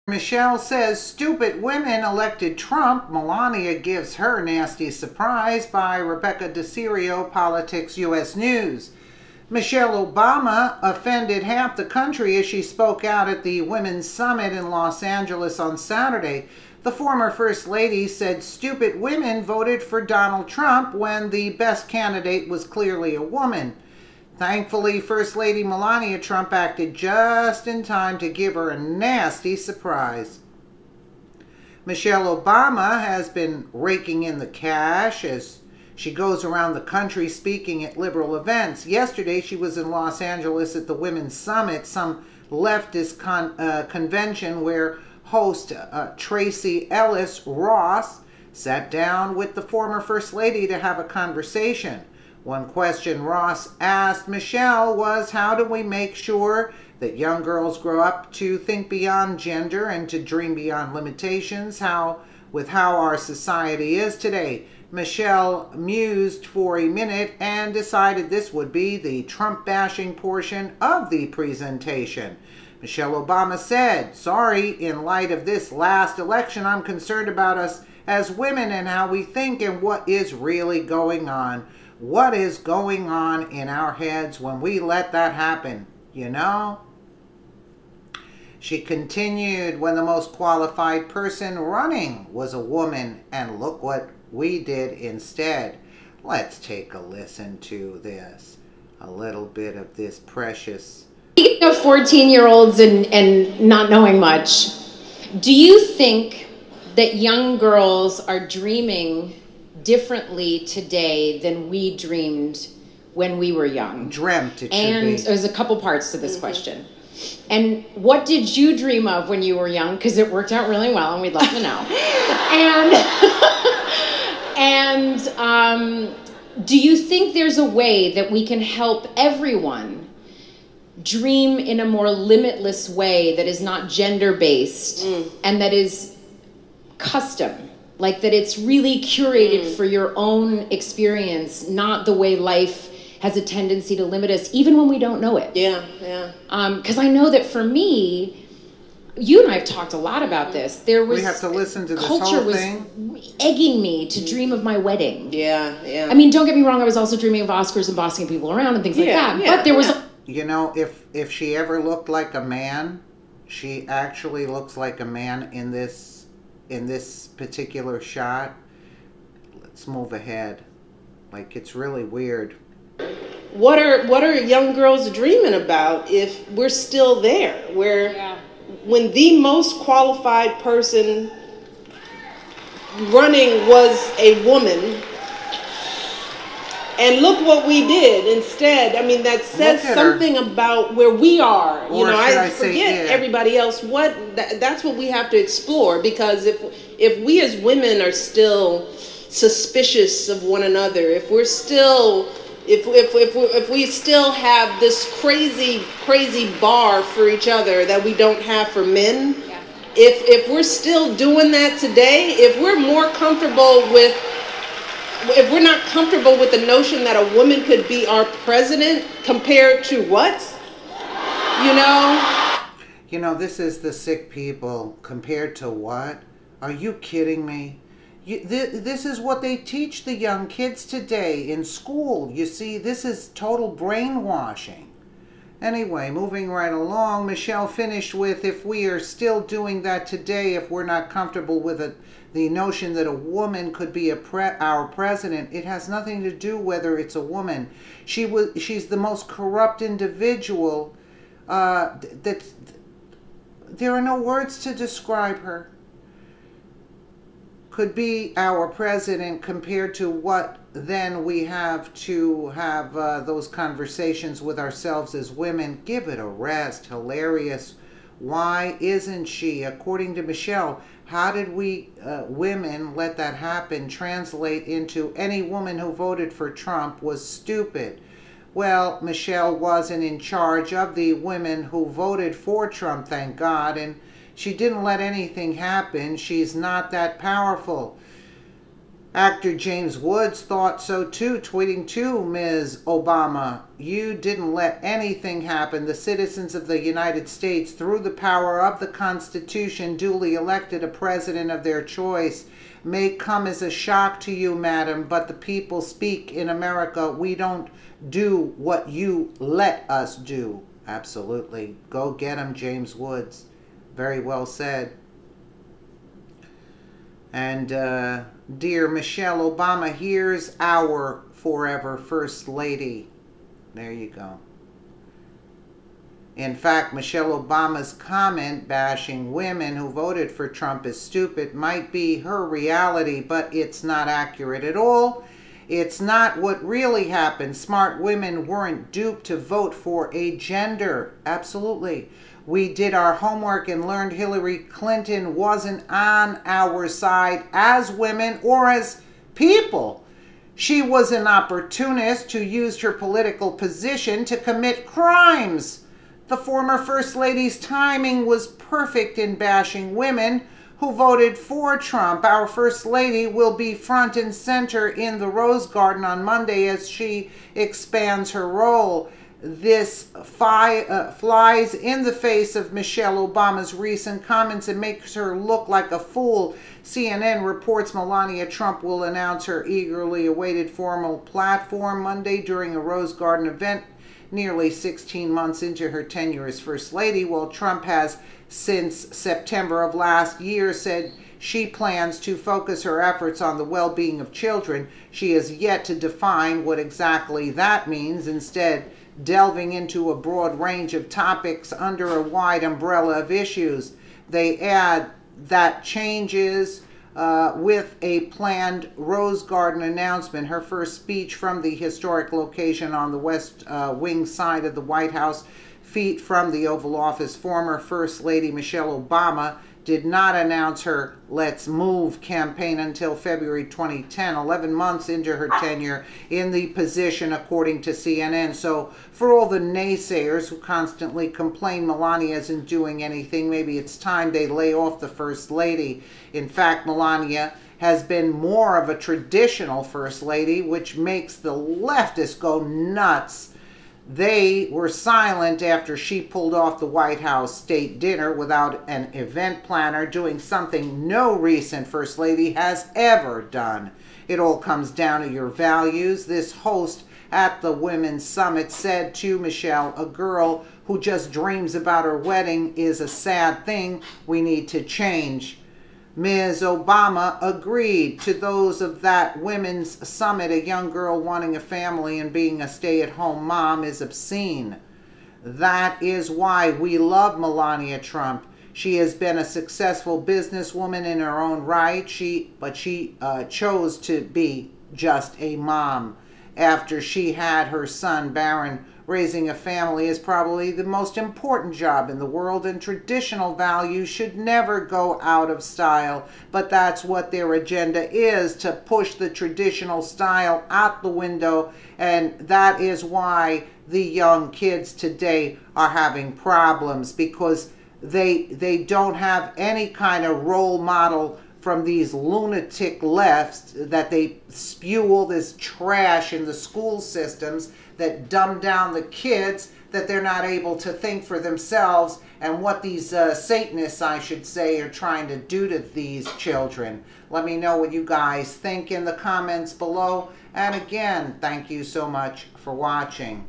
Michelle says stupid women elected Trump. Melania gives her nasty surprise by Rebecca DeCirio, Politics U.S. News. Michelle Obama offended half the country as she spoke out at the Women's Summit in Los Angeles on Saturday. The former First Lady said stupid women voted for Donald Trump when the best candidate was clearly a woman. Thankfully, First Lady Melania Trump acted just in time to give her a nasty surprise. Michelle Obama has been raking in the cash as she goes around the country speaking at liberal events. Yesterday, she was in Los Angeles at the Women's Summit, some leftist convention where host Tracy Ellis Ross sat down with the former First Lady to have a conversation. One question Ross asked Michelle was, how do we make sure that young girls grow up to think beyond gender and to dream beyond limitations, with how our society is today? Michelle mused for a minute and decided this would be the Trump-bashing portion of the presentation. Michelle Obama said, sorry, in light of this last election, I'm concerned about us as women and how we think and what is really going on. What is going on in our heads when we let that happen, you know? She continued, when the most qualified person running was a woman, and look what we did instead. Let's take a listen to this. A little bit of this precious. Speaking of 14-year-olds and not knowing much, do you think that young girls are dreaming differently today than we dreamed when we were young? Dreamt, it and should be. There's a couple parts to this question. And what did you dream of when you were young? Because it worked out really well, and we'd love to know. and do you think there's a way that we can help everyone dream in a more limitless way that is not gender-based and that is custom? Like that it's really curated for your own experience, not the way life has a tendency to limit us, even when we don't know it. Yeah. Because I know that for me, you and I have talked a lot about this. We have to listen to this whole thing. Culture was egging me to dream of my wedding. Yeah. I mean, don't get me wrong, I was also dreaming of Oscars and bossing people around and things like that. But there was... You know, if she ever looked like a man, she actually looks like a man in this particular shot. Let's move ahead. Like, it's really weird. What are young girls dreaming about if we're still there? When the most qualified person running was a woman, and look what we did instead. I mean, that says something about where we are. Or I forget everybody else. That's what we have to explore, because if we as women are still suspicious of one another, if we still have this crazy bar for each other that we don't have for men, if we're still doing that today, if we're not comfortable with the notion that a woman could be our president compared to what? You know, this is the sick people. Compared to what? Are you kidding me? This is what they teach the young kids today in school. You see, this is total brainwashing. Anyway, moving right along, Michelle finished with, if we are still doing that today, if we're not comfortable with the notion that a woman could be our president, it has nothing to do whether it's a woman. She's the most corrupt individual. There are no words to describe her. Could be our president compared to what then we have to have those conversations with ourselves as women. Give it a rest. Hilarious. Why isn't she? According to Michelle, how did we women let that happen translate into any woman who voted for Trump was stupid? Well, Michelle wasn't in charge of the women who voted for Trump, thank God, and she didn't let anything happen. She's not that powerful. Actor James Woods thought so too, tweeting to Ms. Obama, "You didn't let anything happen. The citizens of the United States, through the power of the Constitution, duly elected a president of their choice. May come as a shock to you, madam, but the people speak in America. We don't do what you let us do." Absolutely. Go get him, James Woods. Very well said. And dear Michelle Obama, here's our forever First Lady. There you go. In fact, Michelle Obama's comment bashing women who voted for Trump as stupid might be her reality, but it's not accurate at all. It's not what really happened. Smart women weren't duped to vote for a gender. Absolutely. We did our homework and learned Hillary Clinton wasn't on our side as women or as people. She was an opportunist who used her political position to commit crimes. The former First Lady's timing was perfect in bashing women who voted for Trump. Our First Lady will be front and center in the Rose Garden on Monday as she expands her role. This flies in the face of Michelle Obama's recent comments and makes her look like a fool. CNN reports Melania Trump will announce her eagerly awaited formal platform Monday during a Rose Garden event nearly 16 months into her tenure as First Lady, while Trump has since September of last year said she plans to focus her efforts on the well-being of children. She has yet to define what exactly that means, instead delving into a broad range of topics under a wide umbrella of issues. They add that changes with a planned Rose Garden announcement, her first speech from the historic location on the west wing side of the White House, feet from the Oval Office. Former First Lady Michelle Obama did not announce her Let's Move campaign until February 2010, 11 months into her tenure in the position, according to CNN. So for all the naysayers who constantly complain Melania isn't doing anything, maybe it's time they lay off the First Lady. In fact, Melania has been more of a traditional First Lady, which makes the leftists go nuts. They were silent after she pulled off the White House state dinner without an event planner, doing something no recent First Lady has ever done. It all comes down to your values. This host at the Women's Summit said to Michelle, "A girl who just dreams about her wedding is a sad thing. We need to change." Ms. Obama agreed to those of that women's summit. A young girl wanting a family and being a stay-at-home mom is obscene. That is why we love Melania Trump. She has been a successful businesswoman in her own right, but she chose to be just a mom. After she had her son, Barron, raising a family is probably the most important job in the world, and traditional values should never go out of style. But that's what their agenda is, to push the traditional style out the window, and that is why the young kids today are having problems, because they don't have any kind of role model from these lunatic lefts, that they spew all this trash in the school systems that dumb down the kids, that they're not able to think for themselves, and what these Satanists, I should say, are trying to do to these children. Let me know what you guys think in the comments below. And again, thank you so much for watching.